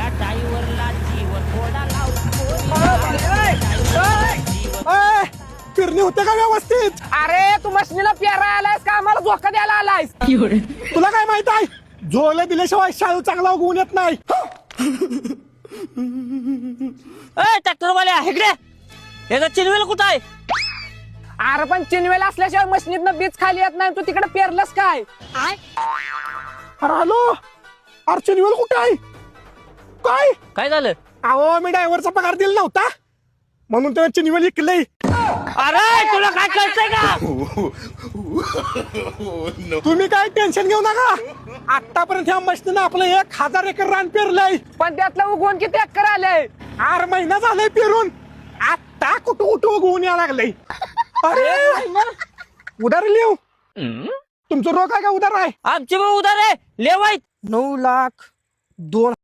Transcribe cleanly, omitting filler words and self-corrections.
या ड्रायव्हरला जीवन थोडा लावू फिरणी होते का व्यवस्थित? अरे तू मशनीला पेरा आलायस का आम्हाला धोका द्यायला आलायस? तुला काय माहित आहे, झोले दिल्याशिवाय शाळू चांगला उगवून येत नाही. ट्रॅक्टरवाल्या इकडे याचा चिनवेल कुठं आहे? अरे पण चिनवेल असल्याशिवाय मशनीतनं बीज खाली येत नाही. तू तिकडे पेरलंस काय? अरे हॅलो, अर्चनीवेल कुठे आहे? काय काय झालं? अहो, मी ड्रायव्हरचा पगार दिला नव्हता म्हणून त्याला चिनवेल विकलंय. अरे तुला काय कळतंय का? तुम्ही काय टेन्शन घेऊ नका. आतापर्यंत ह्या मशीनं आपलं 1000 एकर रान पेरलंय. पण त्यातलं उगवून किती एकर आलंय? 8 महिना झालाय पेरून. आता कुठं उगवून यायला लागलंय. अरे उधार लिहू. तुमचं रोख आहे का उधार आहे? आमची उधार आहे लेवायत. 9,02,000